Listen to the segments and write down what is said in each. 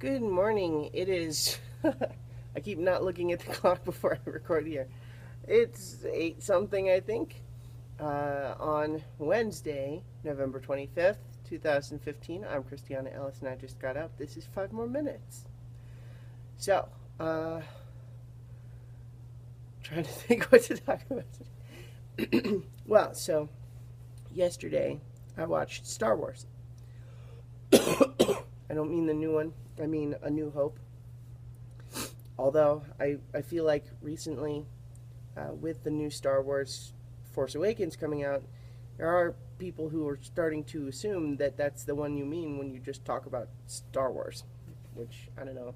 Good morning. It is. I keep not looking at the clock before I record here. It's 8 something, I think, on Wednesday, November 25th, 2015. I'm Christiana Ellis and I just got up. This is 5 more minutes. So, trying to think what to talk about. Well, yesterday I watched Star Wars. I don't mean the new one, I mean A New Hope. Although I feel like recently, with the new Star Wars Force Awakens coming out, there are people who are starting to assume that that's the one you mean when you just talk about Star Wars. Which, I don't know.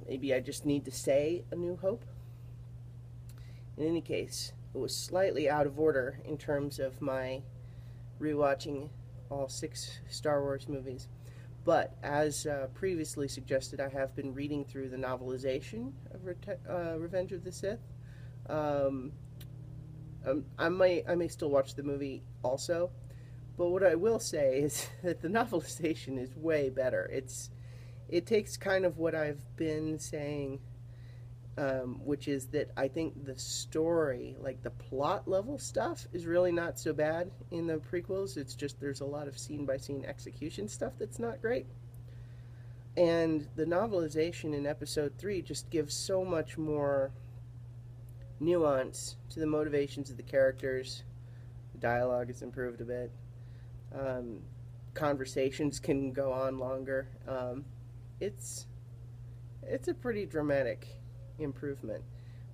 Maybe I just need to say A New Hope. In any case, it was slightly out of order in terms of my rewatching all 6 Star Wars movies. But as previously suggested, I have been reading through the novelization of Revenge of the Sith. Um, I may still watch the movie also, but what I will say is that the novelization is way better. It takes kind of what I've been saying, which is that I think the story, like the plot level stuff, is really not so bad in the prequels. It's just there's a lot of scene by scene execution stuff that's not great. And the novelization in episode 3 just gives so much more nuance to the motivations of the characters. The dialogue is improved a bit. Um, Conversations can go on longer. It's it's a pretty dramatic improvement,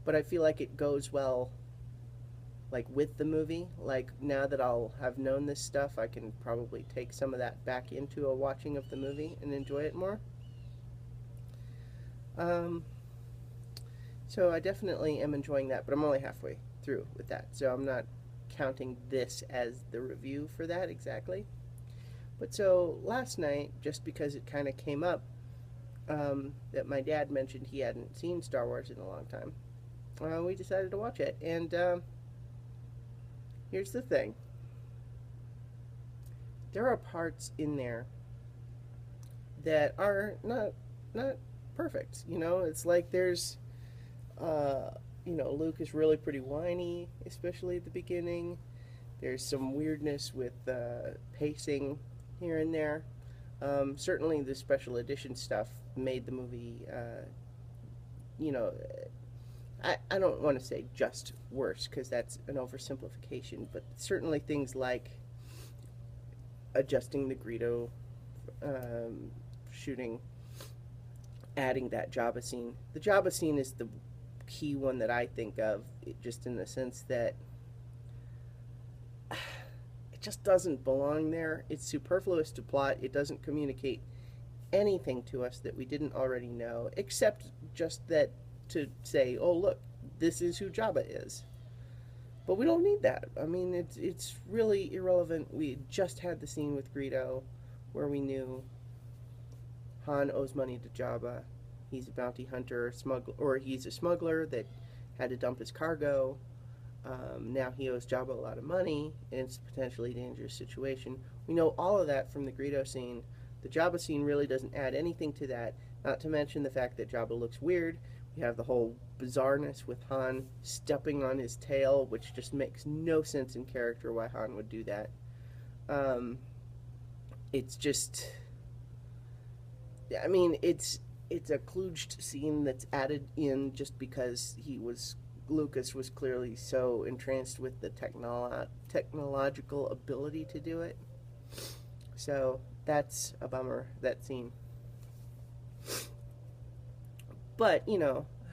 but I feel like it goes well, like with the movie. Like now that I'll have known this stuff, I can probably take some of that back into a watching of the movie and enjoy it more. Um, so I definitely am enjoying that, but I'm only halfway through with that, so I'm not counting this as the review for that exactly. But so last night, just because it kind of came up, that my dad mentioned he hadn't seen Star Wars in a long time, we decided to watch it. And here's the thing: there are parts in there that are not perfect. It's like there's, uh, Luke is really pretty whiny, especially at the beginning. There's some weirdness with pacing here and there. Certainly, the special edition stuff made the movie, you know, I don't want to say just worse because that's an oversimplification, but certainly things like adjusting the Greedo shooting, adding that Jabba scene. The Jabba scene is the key one that I think of, just in the sense that it just doesn't belong there. It's superfluous to plot. It doesn't communicate anything to us that we didn't already know, except just that to say, oh, look, this is who Jabba is. But we don't need that. I mean, it's really irrelevant. We just had the scene with Greedo where we knew Han owes money to Jabba. He's a bounty hunter, smuggler, or he's a smuggler that had to dump his cargo. Now he owes Jabba a lot of money, and it's a potentially dangerous situation. We know all of that from the Greedo scene. The Jabba scene really doesn't add anything to that, not to mention the fact that Jabba looks weird. We have the whole bizarreness with Han stepping on his tail, which just makes no sense in character why Han would do that. It's just, I mean, it's a kludged scene that's added in just because Lucas was clearly so entranced with the technological ability to do it. So that's a bummer, that scene. But,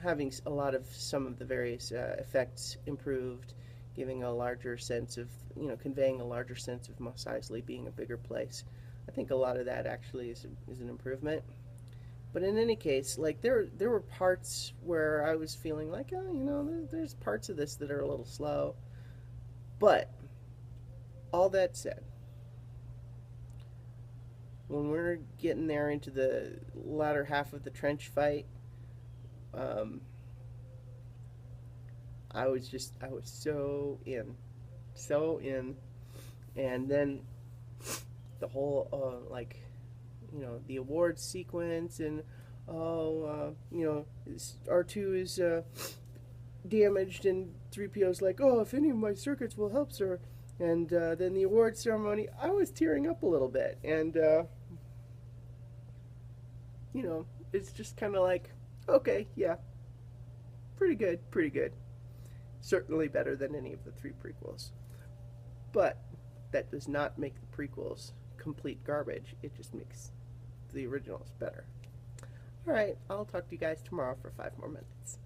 having a lot of some of the various effects improved, giving a larger sense of, conveying a larger sense of Mos Eisley being a bigger place. I think a lot of that actually is an improvement. But in any case, like there were parts where I was feeling like, oh, there's parts of this that are a little slow. But all that said, when we're getting there into the latter half of the trench fight, um, I was so in, and then the whole the awards sequence, and R2 is damaged, and 3PO's like, oh, if any of my circuits will help, sir. And then the awards ceremony, I was tearing up a little bit, and it's just kind of like, okay, yeah, pretty good, pretty good. Certainly better than any of the 3 prequels. But that does not make the prequels complete garbage. It just makes the originals better. Alright, I'll talk to you guys tomorrow for 5 more minutes.